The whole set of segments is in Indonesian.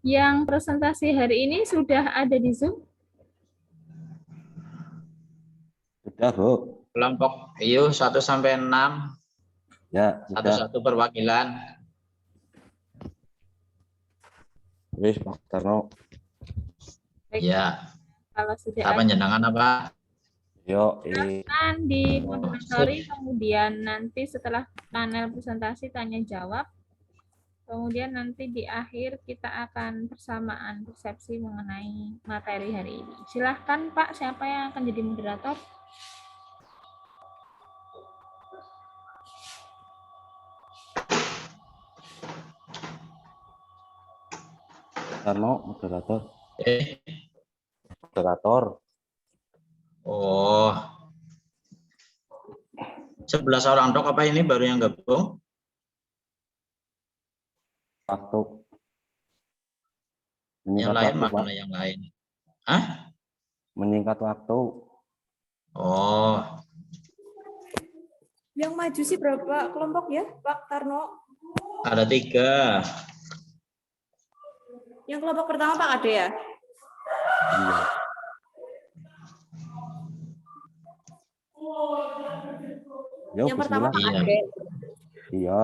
Yang presentasi hari ini sudah ada di Zoom? Sudah, Bu. Kelompok IU 1 sampai 6, Ya, sudah. satu-satu perwakilan. Wis, Pak Tarno. Baik, Ya, kalau sudah apa ada, jenengan apa? Yo, silakan dimoderatori, kemudian nanti setelah panel presentasi tanya jawab, kemudian nanti di akhir kita akan persamaan persepsi mengenai materi hari ini. Silahkan Pak, siapa yang akan jadi moderator? Tarno, moderator. Eh, Moderator. oh, 11 orang dok apa ini baru yang gabung? Waktu. Yang Menyingkat lain waktu, Pak. mana yang lain? Hah? Menyingkat waktu. Oh, Yang maju sih berapa kelompok ya, Pak Tarno? ada 3. Yang kelompok pertama Pak Ade ya? Iya. Yo, Yang pertama Pak Iya. Ade. Iya.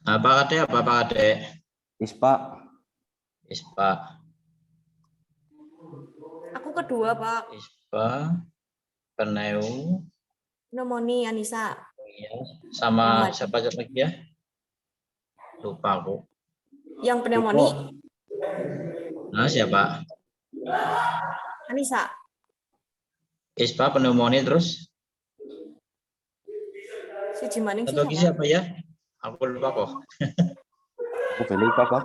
apa Pak Ade? Ispa. Ispa, Aku kedua Pak. Ispa, Peneu, Pneumonia Anissa. ya, sama Yang siapa lagi ya? Lupa aku. Yang pneumonia Nah, siapa? Anissa. Ispa, pneumonia terus. Si Jimaning sih Satu lagi siapa? siapa ya? Aku lupa kok. Aku beli Pak.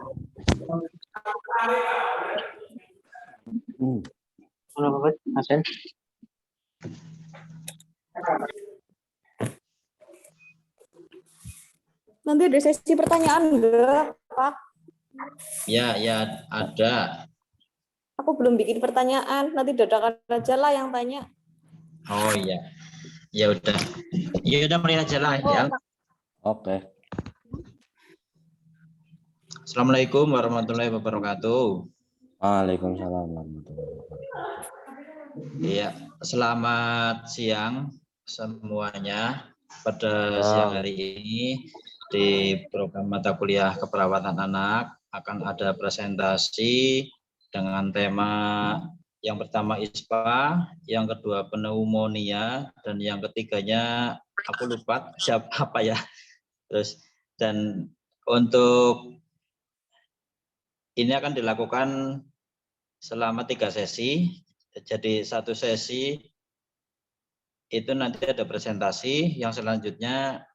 Nanti ada sesi pertanyaan enggak, Pak? Ya, ada. Aku belum bikin pertanyaan. Nanti dadakan aja lah yang tanya. Oh iya. Ya udah. Ya udah mulai aja lah ya. Oke. Assalamualaikum warahmatullahi wabarakatuh. Waalaikumsalam warahmatullahi wabarakatuh. Iya, selamat siang semuanya. Pada siang hari ini di program mata kuliah keperawatan anak akan ada presentasi dengan tema yang pertama ISPA, yang kedua pneumonia, dan yang ketiganya aku lupa siapa apa ya. Terus dan untuk ini akan dilakukan selama 3 sesi. Jadi satu sesi itu nanti ada presentasi, yang selanjutnya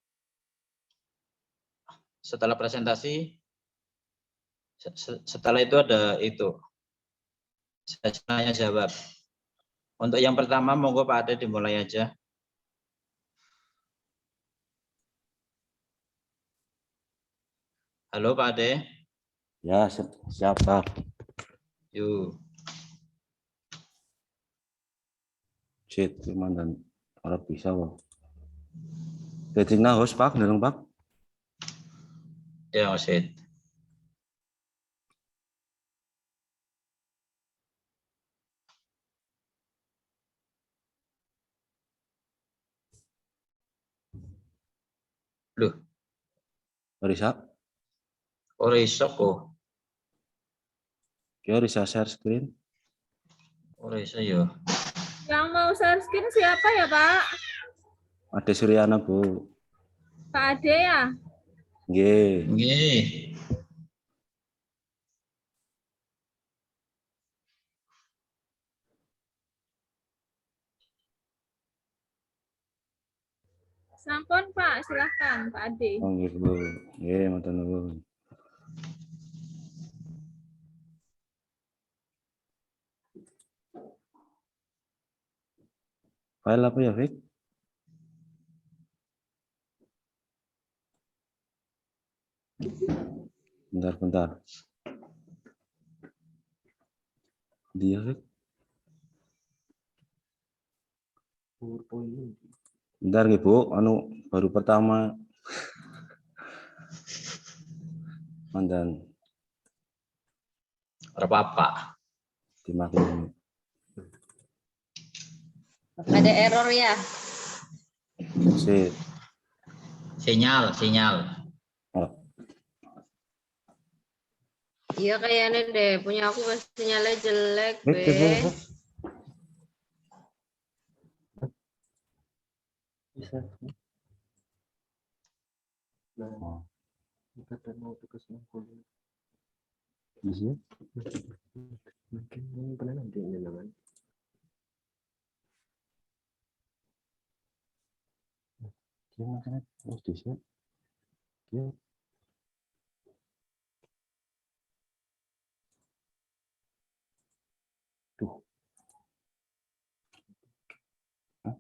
setelah presentasi, setelah itu ada itu sesi tanya jawab. Untuk yang pertama monggo Pak Ade dimulai aja. Halo Pak Ade. Ya, siapa? Yuk. Shit, dan orang bisa, Pak. Jadi host, Pak, ndeleng, Pak. Ya, Osid. Loh, Risa. ora iso kok. Yo, Risa share screen. Ora iso ya. Yang mau share screen siapa ya Pak? Ade Suryana, Bu. Pak Ade ya? Nggih. Nggih. Sampun Pak, silahkan Pak Ade. Oh, nggih, Bu. Nggih, matur nuwun. File apa ya, Fik? Bentar. Dia, Fik. Bentar, nggih, Bu. Anu baru pertama. Mandan. Ora apa-apa. dimaklumi. Ada error ya? Sip. Sinyal. Oh, Iya kayaknya deh, punya aku sinyalnya jelek, Mik, Be. coba. Bisa. Oh, bisa. Dia makanya harus bisa. Dia tuh. Hah?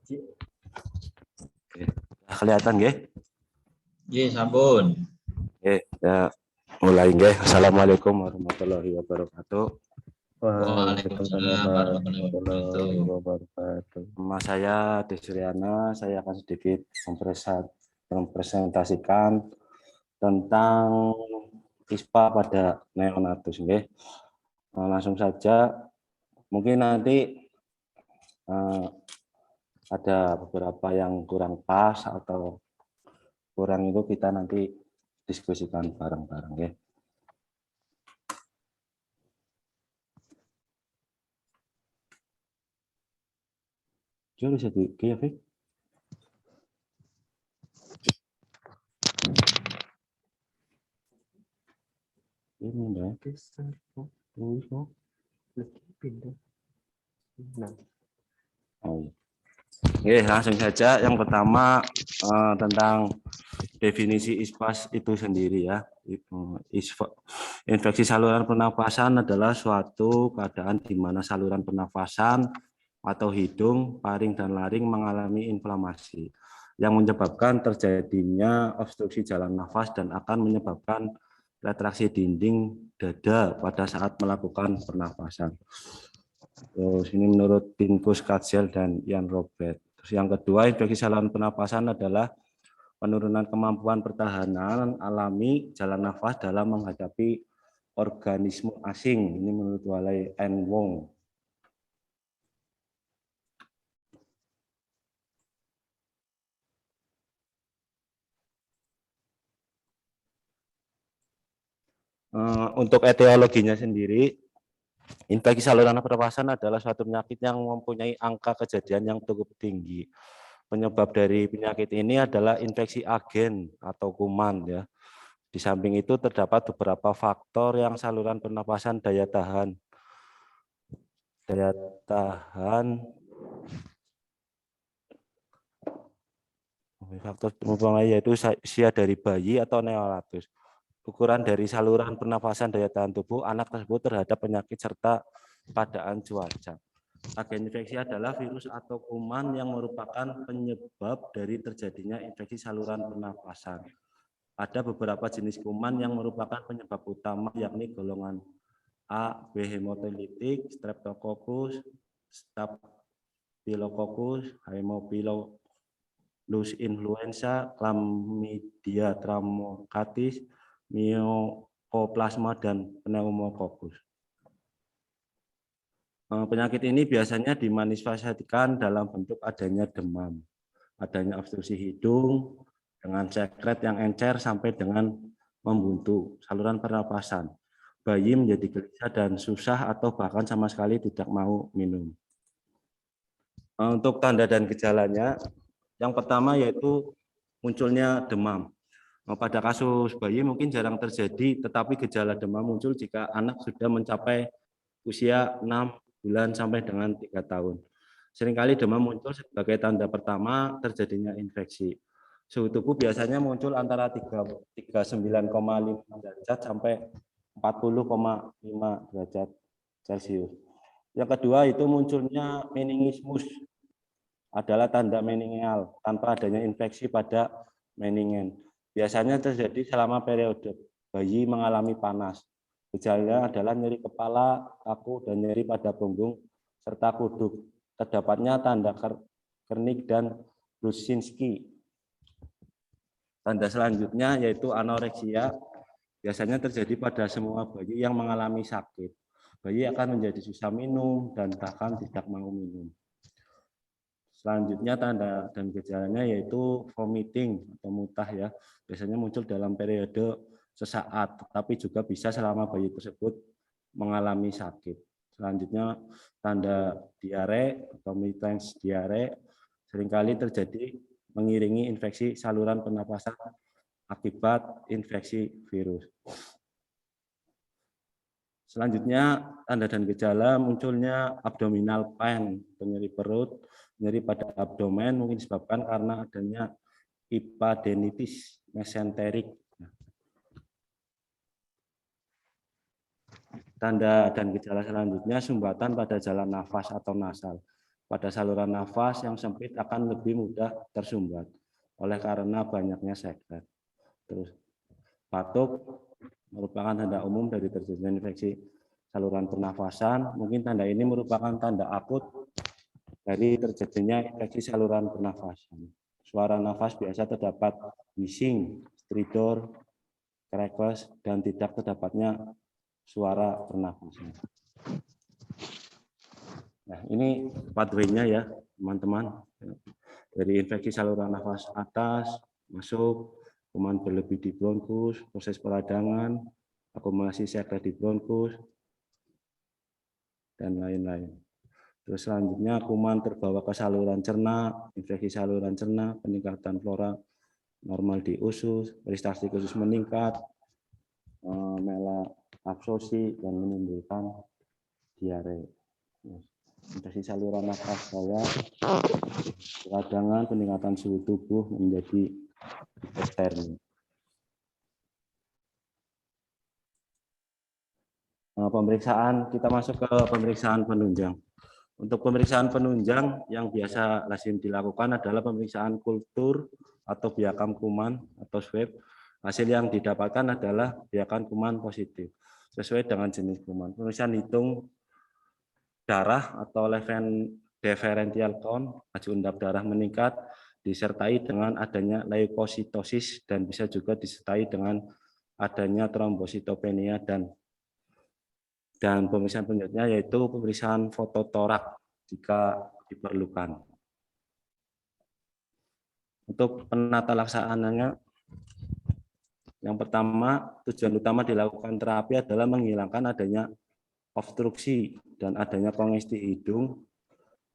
Oke. Kelihatan nggih? Nggih, sampun. Oke, ya mulai nggih. Assalamualaikum warahmatullahi wabarakatuh. Waalaikumsalam warahmatullahi wabarakatuh. Wabarakatuh. Nama saya Desriana, saya akan sedikit mempresentasikan tentang ISPA pada neonatus nggih. Langsung saja, mungkin nanti ada beberapa yang kurang pas atau kurang itu kita nanti diskusikan bareng-bareng ya. Jadi bisa di Fik? Ini enggak. Oh, iya. Langsung saja. Yang pertama tentang definisi ISPAS itu sendiri ya. Infeksi saluran pernapasan adalah suatu keadaan di mana saluran pernapasan atau hidung, paring, dan laring mengalami inflamasi yang menyebabkan terjadinya obstruksi jalan nafas dan akan menyebabkan retraksi dinding dada pada saat melakukan pernapasan. Terus ini menurut Pinkus Katzel dan Ian Robert. Terus yang kedua, infeksi saluran pernapasan adalah penurunan kemampuan pertahanan alami jalan nafas dalam menghadapi organisme asing. Ini menurut Walay N. Wong. Untuk etiologinya sendiri, infeksi saluran pernapasan adalah suatu penyakit yang mempunyai angka kejadian yang cukup tinggi. Penyebab dari penyakit ini adalah infeksi agen atau kuman ya. Di samping itu terdapat beberapa faktor yang saluran pernapasan daya tahan faktor umpamanya yaitu usia dari bayi atau neonatus. Ukuran dari saluran pernapasan daya tahan tubuh anak tersebut terhadap penyakit serta keadaan cuaca. Agen infeksi adalah virus atau kuman yang merupakan penyebab dari terjadinya infeksi saluran pernapasan. Ada beberapa jenis kuman yang merupakan penyebab utama yakni golongan A, B hemotelitik, Streptococcus, Staphylococcus, Haemophilus influenza, Chlamydia trachomatis, Mycoplasma, dan Pneumococcus. Penyakit ini biasanya dimanifestasikan dalam bentuk adanya demam, adanya obstruksi hidung dengan sekret yang encer sampai dengan membuntu saluran pernapasan. Bayi menjadi gelisah dan susah atau bahkan sama sekali tidak mau minum. Untuk tanda dan gejalanya, yang pertama yaitu munculnya demam. Pada kasus bayi mungkin jarang terjadi, tetapi gejala demam muncul jika anak sudah mencapai usia 6 bulan sampai dengan 3 tahun. Seringkali demam muncul sebagai tanda pertama terjadinya infeksi. Suhu tubuh biasanya muncul antara 39,5 derajat sampai 40,5 derajat Celcius. Yang kedua itu munculnya meningismus adalah tanda meningeal tanpa adanya infeksi pada meningen. Biasanya terjadi selama periode bayi mengalami panas. Gejalanya adalah nyeri kepala, kaku, dan nyeri pada punggung, serta kuduk. Terdapatnya tanda Kernig dan Brudzinski. Tanda selanjutnya yaitu anoreksia. Biasanya terjadi pada semua bayi yang mengalami sakit. Bayi akan menjadi susah minum dan bahkan tidak mau minum. Selanjutnya tanda dan gejalanya yaitu vomiting atau muntah ya. Biasanya muncul dalam periode sesaat, tapi juga bisa selama bayi tersebut mengalami sakit. Selanjutnya tanda diare atau mitens diare seringkali terjadi mengiringi infeksi saluran pernapasan akibat infeksi virus. Selanjutnya tanda dan gejala munculnya abdominal pain, nyeri perut, nyeri pada abdomen mungkin disebabkan karena adanya epididymitis mesenterik. Tanda dan gejala selanjutnya sumbatan pada jalan nafas atau nasal. Pada saluran nafas yang sempit akan lebih mudah tersumbat oleh karena banyaknya sekret. Terus batuk merupakan tanda umum dari terjadinya infeksi saluran pernafasan. Mungkin tanda ini merupakan tanda akut dari terjadinya infeksi saluran pernafasan. Suara nafas biasa terdapat wheezing, stridor, cracks, dan tidak terdapatnya suara pernafasan. Nah, ini pathway-nya ya, teman-teman. Dari infeksi saluran nafas atas, masuk, kuman berlebih di bronkus, proses peradangan, akumulasi sekret di bronkus, dan lain-lain. Terus selanjutnya kuman terbawa ke saluran cerna, infeksi saluran cerna, peningkatan flora normal di usus, peristaltik usus meningkat, absorpsi dan menimbulkan diare. Infeksi saluran nafas bawah, peradangan, peningkatan suhu tubuh menjadi hipotermia. Pemeriksaan, kita masuk ke pemeriksaan penunjang. Untuk pemeriksaan penunjang yang biasa lazim dilakukan adalah pemeriksaan kultur atau biakam kuman atau swab. Hasil yang didapatkan adalah biakan kuman positif sesuai dengan jenis kuman. Pemeriksaan hitung darah atau differential count, laju undap darah meningkat, disertai dengan adanya leukositosis dan bisa juga disertai dengan adanya trombositopenia dan pemeriksaan selanjutnya yaitu pemeriksaan fototorak jika diperlukan. Untuk penata laksanaannya, yang pertama, tujuan utama dilakukan terapi adalah menghilangkan adanya obstruksi dan adanya kongesti hidung.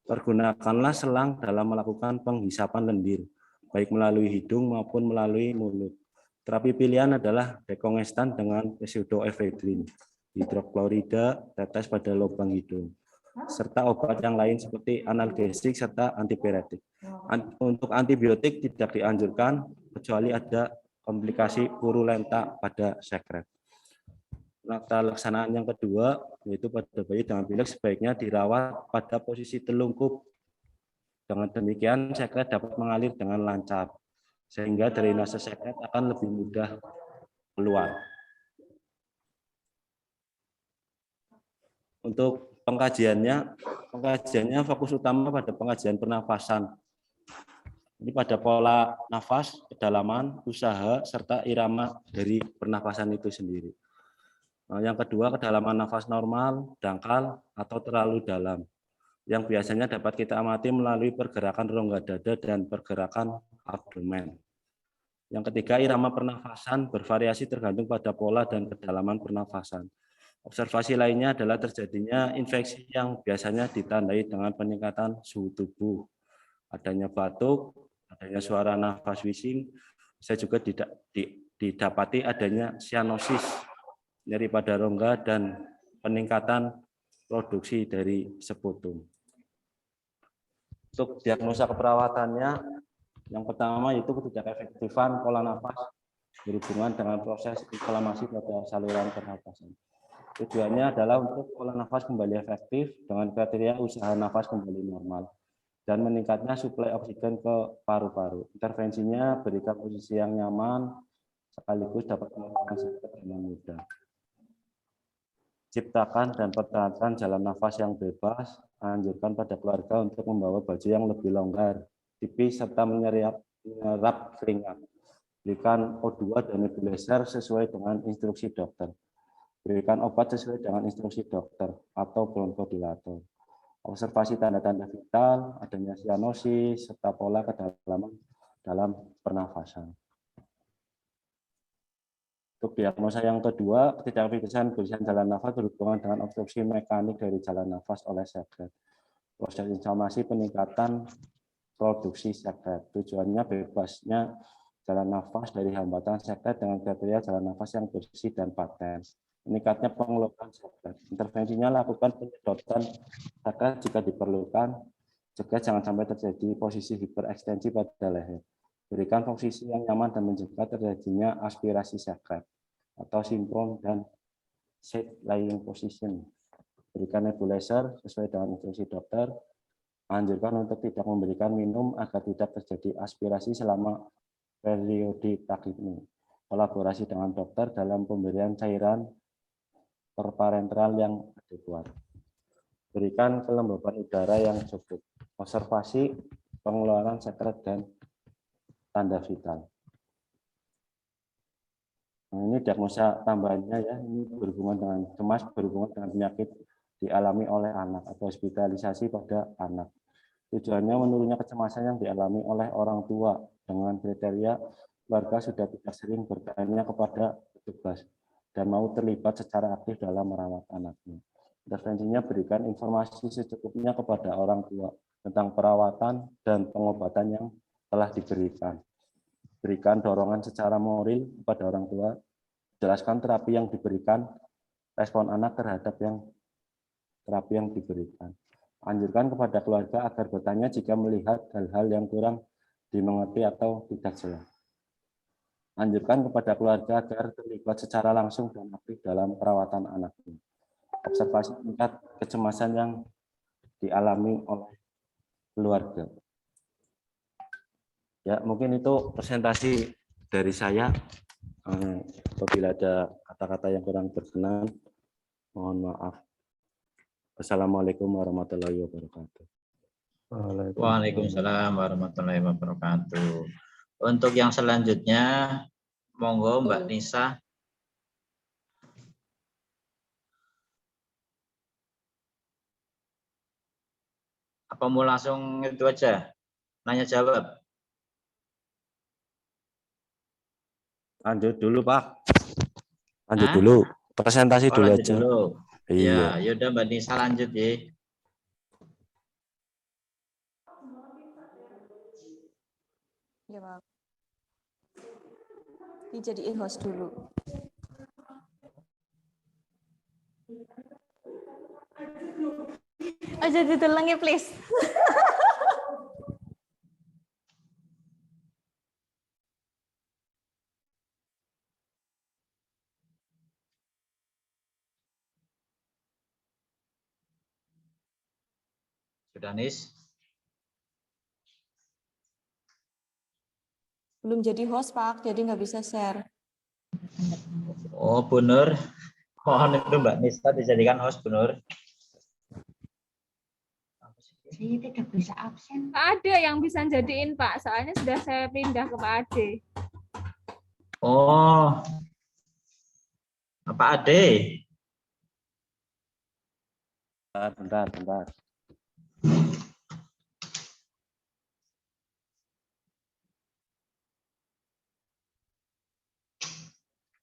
Pergunakanlah selang dalam melakukan penghisapan lendir, baik melalui hidung maupun melalui mulut. Terapi pilihan adalah dekongestan dengan pseudoephedrine, hidroklorida, tetes pada lubang hidung, serta obat yang lain seperti analgesik serta antipiretik. Untuk antibiotik tidak dianjurkan kecuali ada komplikasi purulenta pada sekret. Laksanaan yang kedua yaitu pada bayi dengan pilek sebaiknya dirawat pada posisi telungkup. Dengan demikian sekret dapat mengalir dengan lancar sehingga drainase sekret akan lebih mudah keluar. Untuk pengkajiannya fokus utama pada pengajian pernafasan. Ini pada pola nafas, kedalaman, usaha, serta irama dari pernafasan itu sendiri. Yang kedua, kedalaman nafas normal, dangkal, atau terlalu dalam, yang biasanya dapat kita amati melalui pergerakan rongga dada dan pergerakan abdomen. Yang ketiga, irama pernafasan bervariasi tergantung pada pola dan kedalaman pernafasan. Observasi lainnya adalah terjadinya infeksi yang biasanya ditandai dengan peningkatan suhu tubuh, adanya batuk, adanya suara nafas wheezing, bisa juga didapati adanya cyanosis, nyeri pada rongga, dan peningkatan produksi dari sputum. Untuk diagnosa keperawatannya, yang pertama yaitu ketidakefektifan pola nafas berhubungan dengan proses inflamasi pada saluran pernapasan. Tujuannya adalah untuk pola nafas kembali efektif dengan kriteria usaha nafas kembali normal dan meningkatnya suplai oksigen ke paru-paru. Intervensinya berikan posisi yang nyaman sekaligus dapat melakukan sekret dengan mudah. ciptakan dan pertahankan jalan nafas yang bebas. Anjurkan pada keluarga untuk membawa baju yang lebih longgar, tipis, serta menyerap keringat. Berikan O2 dan nebulizer sesuai dengan instruksi dokter. Berikan obat sesuai dengan instruksi dokter atau bronchodilator. Observasi tanda-tanda vital, adanya sianosis, serta pola kedalaman dalam pernafasan. Untuk diagnosa yang kedua, ketidakefektifan berisian jalan nafas berhubungan dengan obstruksi mekanik dari jalan nafas oleh sekret. Proses inflamasi peningkatan produksi sekret. Tujuannya bebasnya jalan nafas dari hambatan sekret dengan kriteria jalan nafas yang bersih dan paten. Meningkatnya pengeluaran sekret. Intervensinya lakukan penyedotan sekret jika diperlukan. Cegah jangan sampai terjadi posisi hiperekstensi pada leher. Berikan posisi yang nyaman dan mencegah terjadinya aspirasi sekret atau simprom dan seat lying position. Berikan nebulizer sesuai dengan instruksi dokter. Anjurkan untuk tidak memberikan minum agar tidak terjadi aspirasi selama periode takipni. Kolaborasi dengan dokter dalam pemberian cairan perparenteral yang adekuat. Berikan kelembaban udara yang cukup. Observasi pengeluaran sekret dan tanda vital. Nah, ini diagnosa tambahannya ya, ini berhubungan dengan cemas, berhubungan dengan penyakit dialami oleh anak atau hospitalisasi pada anak. Tujuannya menurunnya kecemasan yang dialami oleh orang tua dengan kriteria keluarga sudah tidak sering bertanya kepada petugas dan mau terlibat secara aktif dalam merawat anaknya. Intervensinya berikan informasi secukupnya kepada orang tua tentang perawatan dan pengobatan yang telah diberikan. Berikan dorongan secara moral kepada orang tua, jelaskan terapi yang diberikan, respon anak terhadap terapi yang diberikan. Anjurkan kepada keluarga agar bertanya jika melihat hal-hal yang kurang dimengerti atau tidak jelas. Anjurkan kepada keluarga agar terlibat secara langsung dan aktif dalam perawatan anaknya. Observasi tingkat kecemasan yang dialami oleh keluarga. Ya, mungkin itu presentasi dari saya. Apabila ada kata-kata yang kurang berkenan, mohon maaf. Wassalamualaikum warahmatullahi wabarakatuh. Waalaikumsalam warahmatullahi wabarakatuh. Untuk yang selanjutnya, monggo Mbak Nisa. Apa mau langsung itu aja? Nanya jawab. Lanjut dulu, Pak. Lanjut dulu. Presentasi dulu lanjut aja. Dulu. Iya. Ya, yaudah Mbak Nisa lanjut ya. Ya, Pak. Dijadiin host dulu. Aja ditulangi, please. Sudah, Nis? Belum jadi host, Pak, jadi nggak bisa share. Oh, benar. Mohon itu Mbak Nisa dijadikan host, benar. Saya tidak bisa absen. Pak Ade yang bisa jadiin, Pak. Soalnya sudah saya pindah ke Pak Ade. Oh, apa Ade? Bentar.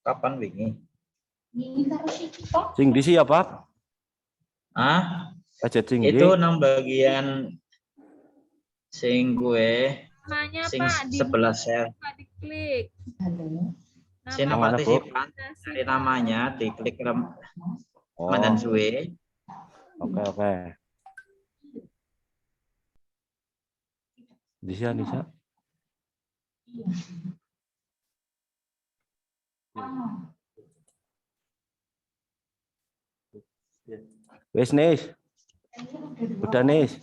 Kapan wingi? Sing di siapa? Ah, Aja sing itu nang bagian sing gue Namanya sing Pak di sebelah share. Pak diklik. Sing Nama partisipan dari namanya diklik Oh, dan suwe. oke. Nisa. Wes Nis. Udah Nis.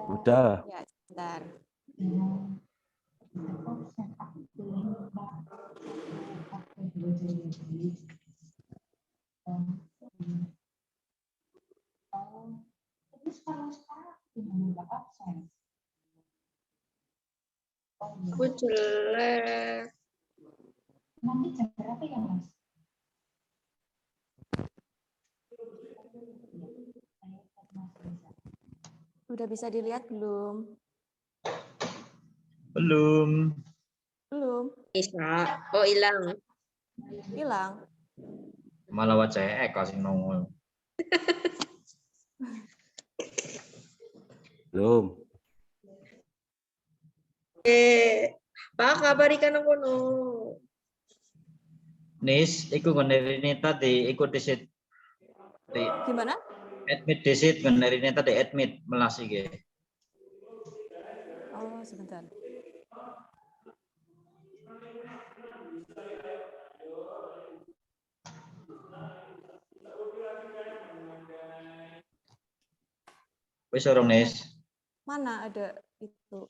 Udah. Ya, sebentar. Aku jelek. Nanti jam berapa ya, Mas? Udah bisa dilihat belum? Belum. Belum. Bisa. Oh, hilang. Hilang. Malah wajah kasih nongol. Belum. Pak, kabarikan aku no. Nis, iku ini tadi ikut disit. Di Gimana? admit disit ini tadi admit melas iki. Oh, sebentar. Wis urung Nis. Mana ada itu?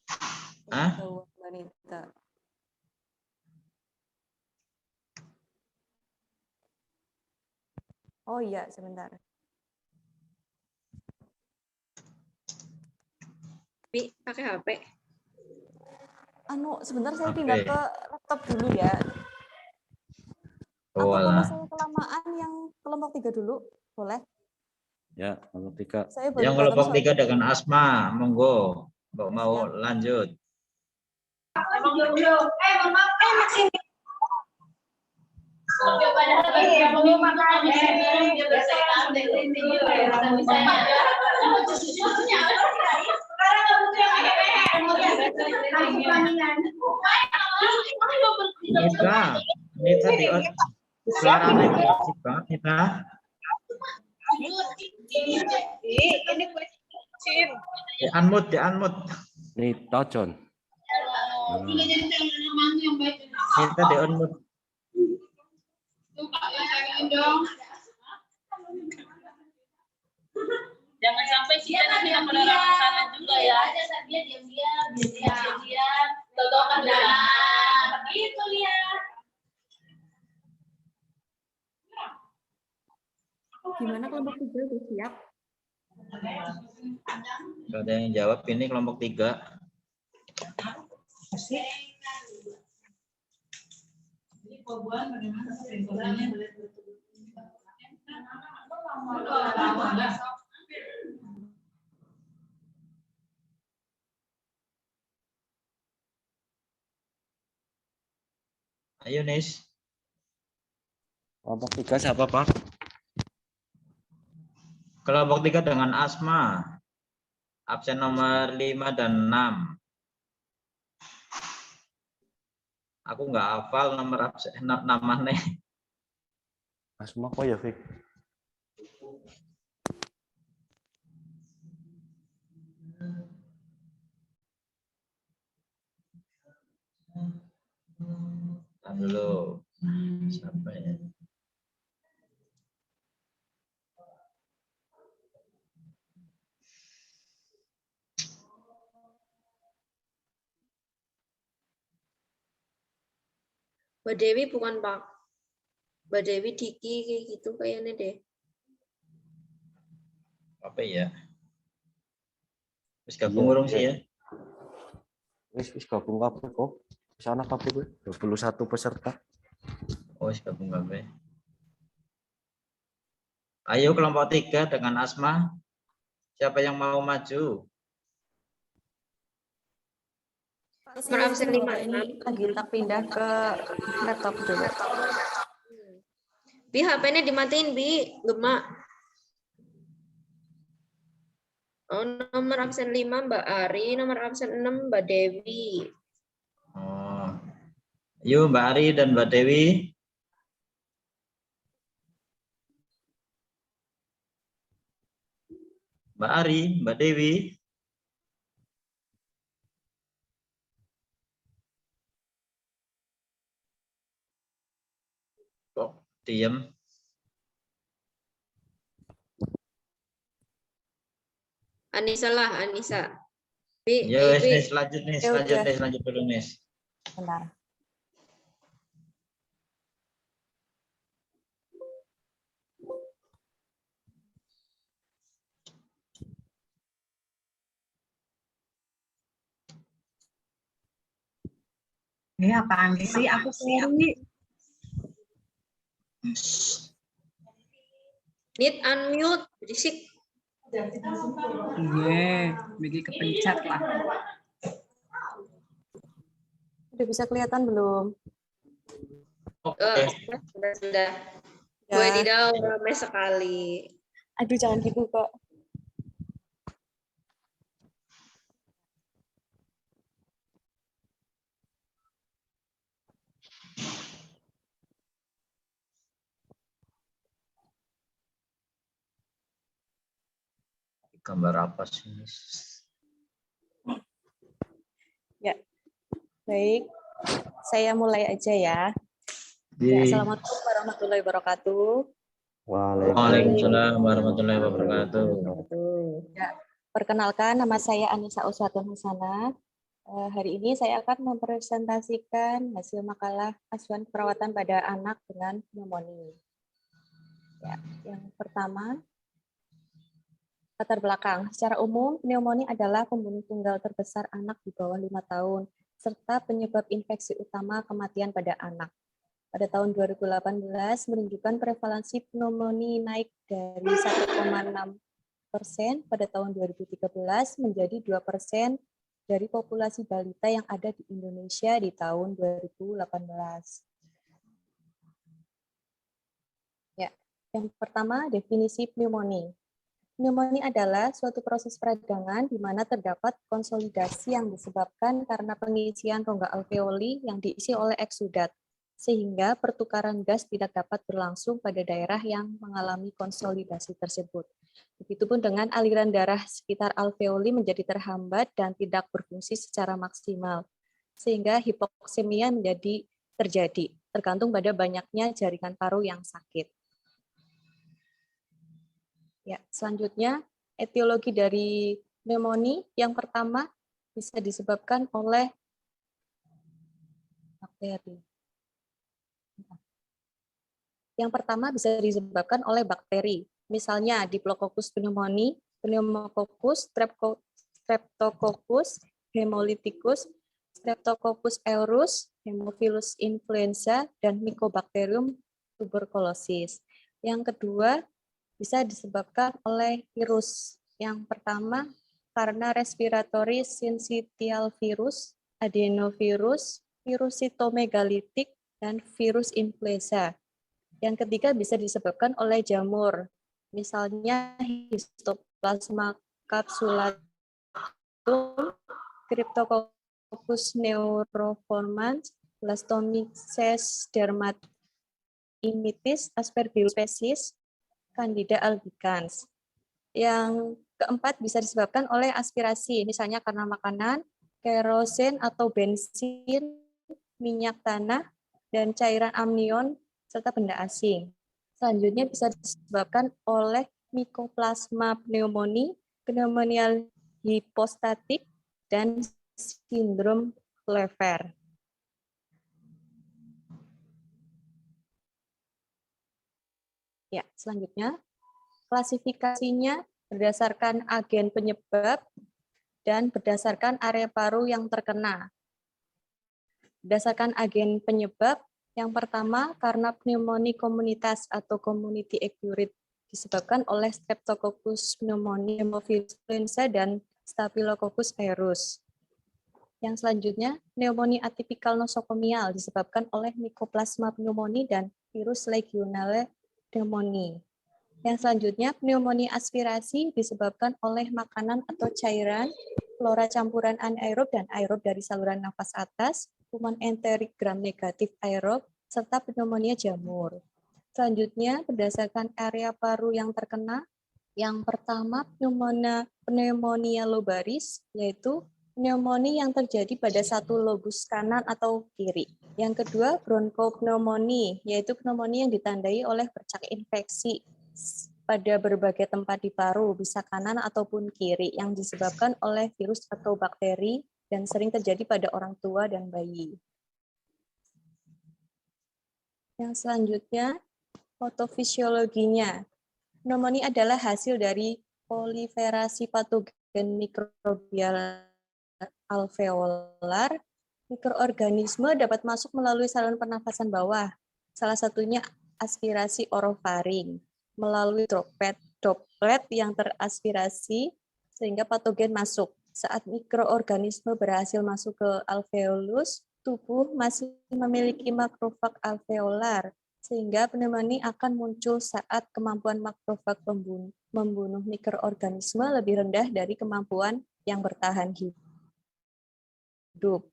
Hah? Pengetahuan wanita. Oh iya, sebentar. Bi, pakai HP. Sebentar saya Oke. pindah ke laptop dulu ya. Oh, Atau kalau alah. saya kelamaan yang kelompok 3 dulu, boleh? Ya, kelompok 3. Saya baru Yang datang kelompok 3 soalnya. dengan Asma, monggo. Mbok mau Siap. lanjut. Nita di suaranya berisik banget Nita. Di unmute. Nita John. Nita di unmute. Jangan sampai sih nanti ada orang sana juga ya. Dia diam-diam. Totokan benar. Gitu lihat. Gimana kelompok 3 udah siap? Gak ada yang jawab ini kelompok 3. Ayo Nis. Kelompok 3 siapa, Pak? Kelompok 3 dengan Asma. Absen nomor 5 dan 6. Aku nggak hafal nomor absen namanya. Asma kok ya, Fik? Halo. Siapa ya? Mbak Dewi bukan Pak. Mbak Dewi Diki kayak gitu kayaknya deh. Apa ya? Terus gabung urung sih ya. Wis gabung kabeh kok. Sana kabeh kuwi 21 peserta. Oh, gabung kabeh. Ayo kelompok 3 dengan Asma. Siapa yang mau maju? Nomor absen 5. Ini lagi tak pindah ke laptop dulu. Bi, HP-nya dimatiin, Bi. Gemak. Oh, nomor absen 5 Mbak Ari, nomor absen 6 Mbak Dewi. Oh. Yuk Mbak Ari dan Mbak Dewi. Mbak Ari, Mbak Dewi. Kok diam? Anissa lah, Anissa. Bi, Ya, Bi, Bi. lanjut nih, Ya udah. lanjut dulu nih. Bentar. Apaan sih? Aku sorry. Need unmute, berisik. Iya, bagi kepencet lah. Udah bisa kelihatan belum? Oke. Sudah. Ya. Gue tidak ramai sekali. Aduh, jangan gitu kok. Gambar apa sih? Ya, baik. Saya mulai aja ya. Ya, Di Assalamualaikum warahmatullahi wabarakatuh. Waalaikumsalam warahmatullahi wabarakatuh. Ya, perkenalkan, nama saya Anissa Uswatun Husana. Hari ini saya akan mempresentasikan hasil makalah asuhan perawatan pada anak dengan pneumonia. Ya, yang pertama, latar belakang. Secara umum, pneumonia adalah pembunuh tunggal terbesar anak di bawah 5 tahun, serta penyebab infeksi utama kematian pada anak. Pada tahun 2018 menunjukkan prevalensi pneumonia naik dari 1,6% pada tahun 2013 menjadi 2% dari populasi balita yang ada di Indonesia di tahun 2018. Ya, yang pertama definisi pneumonia. Pneumonia adalah suatu proses peradangan di mana terdapat konsolidasi yang disebabkan karena pengisian rongga alveoli yang diisi oleh eksudat, sehingga pertukaran gas tidak dapat berlangsung pada daerah yang mengalami konsolidasi tersebut. Begitupun dengan aliran darah sekitar alveoli menjadi terhambat dan tidak berfungsi secara maksimal, sehingga hipoksemia menjadi terjadi, tergantung pada banyaknya jaringan paru yang sakit. Ya, selanjutnya, etiologi dari pneumonia yang pertama bisa disebabkan oleh bakteri. Yang pertama bisa disebabkan oleh bakteri, misalnya Diplococcus pneumoniae, Pneumococcus, Streptococcus, Hemolyticus, Streptococcus aureus, Haemophilus influenza, dan Mycobacterium tuberculosis. Yang kedua, bisa disebabkan oleh virus. Yang pertama, karena respiratory syncytial virus, adenovirus, virus sitomegalitik, dan virus influenza. Yang ketiga bisa disebabkan oleh jamur, misalnya Histoplasma capsulatum, Cryptococcus neuroformans, Blastomyces dermatinitis, Aspergillus species, Candida albicans. Yang keempat bisa disebabkan oleh aspirasi, misalnya karena makanan, kerosin atau bensin, minyak tanah, dan cairan amnion, serta benda asing. Selanjutnya bisa disebabkan oleh Mycoplasma pneumoniae, pneumonia hipostatik, dan sindrom Lever. Ya, selanjutnya klasifikasinya berdasarkan agen penyebab dan berdasarkan area paru yang terkena. Berdasarkan agen penyebab, yang pertama karena pneumonia komunitas atau community acute disebabkan oleh Streptococcus pneumoniae, Haemophilus influenza, dan Staphylococcus aureus. Yang selanjutnya, pneumonia atipikal nosokomial disebabkan oleh Mycoplasma pneumoniae dan virus Legionella pneumoniae. Yang selanjutnya, pneumonia aspirasi disebabkan oleh makanan atau cairan, flora campuran anaerob dan aerob dari saluran nafas atas, kuman enterik gram negatif aerob, serta pneumonia jamur. Selanjutnya, berdasarkan area paru yang terkena, yang pertama pneumonia lobaris, yaitu pneumonia yang terjadi pada satu lobus kanan atau kiri. Yang kedua, bronchopneumonia, yaitu pneumonia yang ditandai oleh bercak infeksi pada berbagai tempat di paru, bisa kanan ataupun kiri, yang disebabkan oleh virus atau bakteri dan sering terjadi pada orang tua dan bayi. Yang selanjutnya, patofisiologinya. Pneumonia adalah hasil dari proliferasi patogen mikrobial alveolar Mikroorganisme dapat masuk melalui saluran pernafasan bawah, salah satunya aspirasi orofaring, melalui droplet yang teraspirasi sehingga patogen masuk. Saat mikroorganisme berhasil masuk ke alveolus, tubuh masih memiliki makrofag alveolar, sehingga pneumonia akan muncul saat kemampuan makrofag membunuh mikroorganisme lebih rendah dari kemampuan yang bertahan hidup.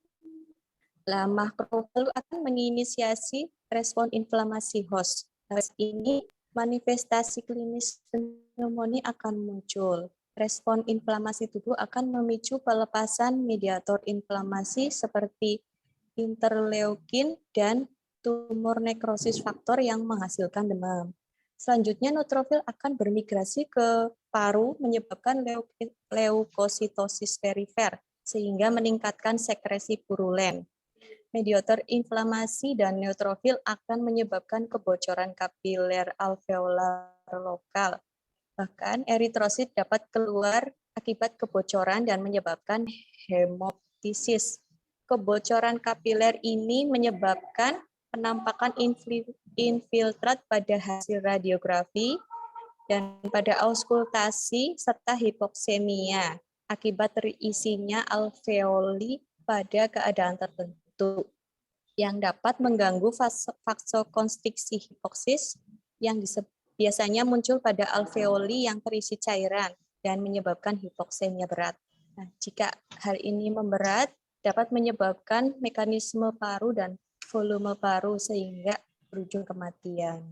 Lah, makrofag akan menginisiasi respon inflamasi host. Saat ini manifestasi klinis pneumonia akan muncul. Respon inflamasi tubuh akan memicu pelepasan mediator inflamasi seperti interleukin dan tumor nekrosis faktor yang menghasilkan demam. Selanjutnya neutrofil akan bermigrasi ke paru menyebabkan leukositosis perifer sehingga meningkatkan sekresi purulen. Mediator inflamasi dan neutrofil akan menyebabkan kebocoran kapiler alveolar lokal. Bahkan eritrosit dapat keluar akibat kebocoran dan menyebabkan hemoptisis. Kebocoran kapiler ini menyebabkan penampakan infiltrat pada hasil radiografi dan pada auskultasi serta hipoksemia akibat terisinya alveoli pada keadaan tertentu yang dapat mengganggu vasokonstriksi hipoksis yang biasanya muncul pada alveoli yang terisi cairan dan menyebabkan hipoksemia berat. Nah, jika hal ini memberat, dapat menyebabkan mekanisme paru dan volume paru sehingga berujung kematian.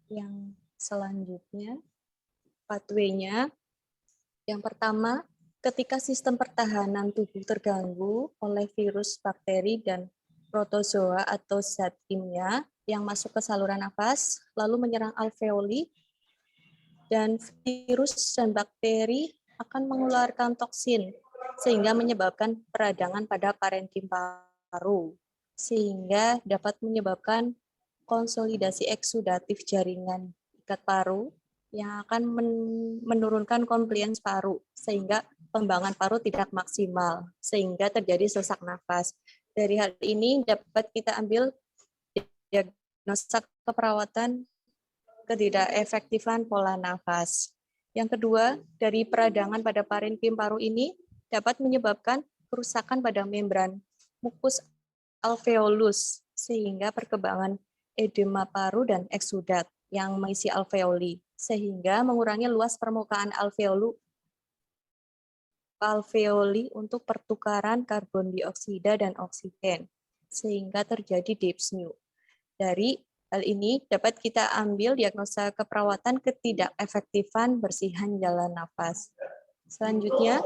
Yang selanjutnya, pathway-nya. Yang pertama, ketika sistem pertahanan tubuh terganggu oleh virus, bakteri, dan protozoa atau zat kimia yang masuk ke saluran nafas, lalu menyerang alveoli, dan virus dan bakteri akan mengeluarkan toksin, sehingga menyebabkan peradangan pada parenkim paru, sehingga dapat menyebabkan konsolidasi eksudatif jaringan ikat paru, yang akan menurunkan compliance paru, sehingga pengembangan paru tidak maksimal, sehingga terjadi sesak nafas. Dari hal ini dapat kita ambil diagnosa keperawatan ketidakefektifan pola nafas. Yang kedua, dari peradangan pada parenkim paru ini dapat menyebabkan kerusakan pada membran mukus alveolus, sehingga perkembangan edema paru dan eksudat yang mengisi alveoli, sehingga mengurangi luas permukaan alveoli untuk pertukaran karbon dioksida dan oksigen, sehingga terjadi dyspnea. Dari hal ini dapat kita ambil diagnosa keperawatan ketidakefektifan bersihan jalan nafas. Selanjutnya,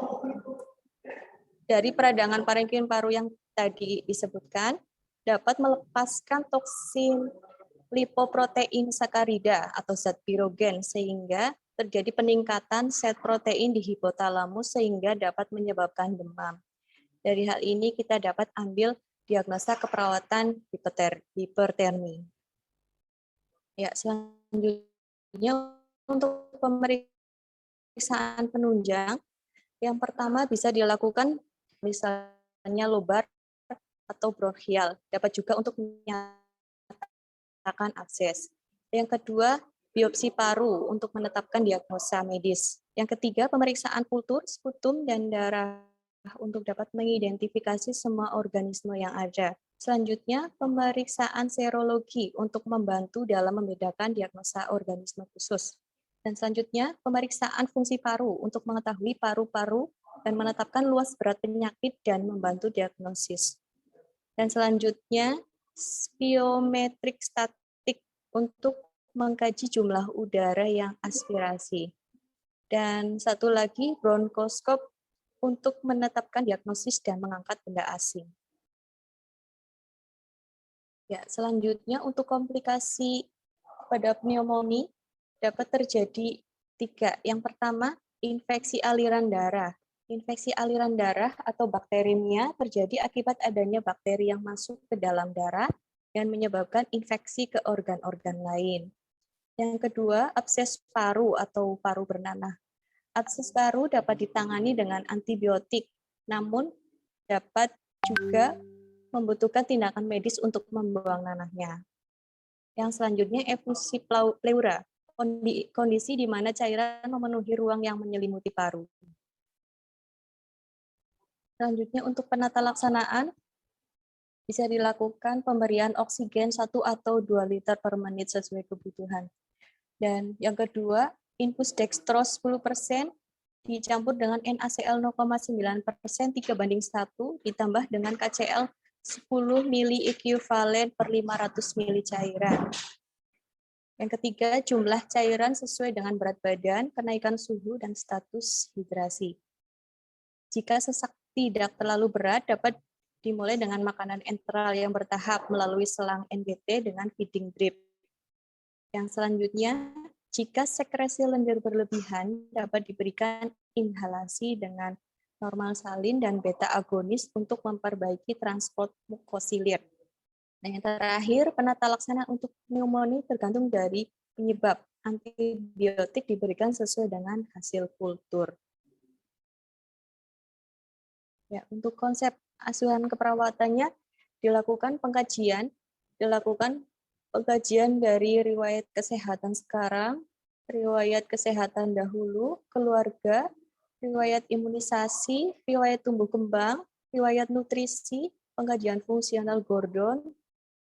dari peradangan parenkim paru yang tadi disebutkan, dapat melepaskan toksin lipoprotein sakarida atau zat pirogen, sehingga terjadi peningkatan set protein di hipotalamus sehingga dapat menyebabkan demam. Dari hal ini kita dapat ambil diagnosa keperawatan hipertermi. Ya, selanjutnya untuk pemeriksaan penunjang, yang pertama bisa dilakukan misalnya lobar atau bronchial, dapat juga untuk menyatakan abses. Yang kedua, biopsi paru untuk menetapkan diagnosa medis. Yang ketiga, pemeriksaan kultur, sputum, dan darah untuk dapat mengidentifikasi semua organisme yang ada. Selanjutnya, pemeriksaan serologi untuk membantu dalam membedakan diagnosa organisme khusus. Dan selanjutnya, pemeriksaan fungsi paru untuk mengetahui paru-paru dan menetapkan luas berat penyakit dan membantu diagnosis. Dan selanjutnya, spirometrik statik untuk mengkaji jumlah udara yang aspirasi. Dan satu lagi, bronkoskop untuk menetapkan diagnosis dan mengangkat benda asing. Ya, selanjutnya untuk komplikasi pada pneumonia dapat terjadi 3. Yang pertama, infeksi aliran darah. Infeksi aliran darah atau bakterimia terjadi akibat adanya bakteri yang masuk ke dalam darah dan menyebabkan infeksi ke organ-organ lain. Yang kedua, abses paru atau paru bernanah. Abses paru dapat ditangani dengan antibiotik, namun dapat juga membutuhkan tindakan medis untuk membuang nanahnya. Yang selanjutnya efusi pleura, kondisi di mana cairan memenuhi ruang yang menyelimuti paru. Selanjutnya untuk penata laksanaan bisa dilakukan pemberian oksigen 1 atau 2 liter per menit sesuai kebutuhan. Dan yang kedua, infus dextrose 10% dicampur dengan NaCl 0,9% 3:1 ditambah dengan KCl 10 mili ekuivalen per 500 mili cairan. Yang ketiga, jumlah cairan sesuai dengan berat badan, kenaikan suhu, dan status hidrasi. Jika sesak tidak terlalu berat, dapat dimulai dengan makanan enteral yang bertahap melalui selang NBT dengan feeding drip. Yang selanjutnya, jika sekresi lendir berlebihan, dapat diberikan inhalasi dengan normal salin dan beta agonis untuk memperbaiki transport mukosilir. Nah, yang terakhir, penata laksana untuk pneumonia tergantung dari penyebab. Antibiotik diberikan sesuai dengan hasil kultur. Ya, untuk konsep asuhan keperawatannya dilakukan pengkajian dari riwayat kesehatan sekarang, riwayat kesehatan dahulu, keluarga, riwayat imunisasi, riwayat tumbuh kembang, riwayat nutrisi, pengkajian fungsional Gordon,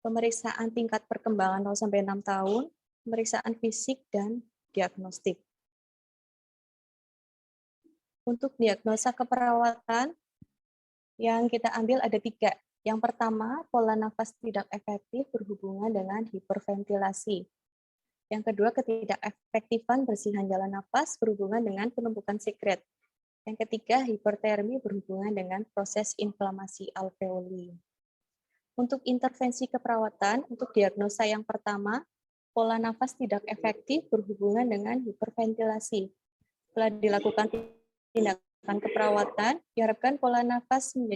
pemeriksaan tingkat perkembangan 0-6 tahun, pemeriksaan fisik, dan diagnostik. Untuk diagnosa keperawatan, yang kita ambil ada 3. Yang pertama, pola nafas tidak efektif berhubungan dengan hiperventilasi. Yang kedua, ketidakefektifan bersihan jalan nafas berhubungan dengan penumpukan sekret. Yang ketiga, hipertermi berhubungan dengan proses inflamasi alveoli. Untuk intervensi keperawatan, untuk diagnosa yang pertama, pola nafas tidak efektif berhubungan dengan hiperventilasi. Setelah dilakukan tindakan keperawatan, diharapkan pola nafas menjadi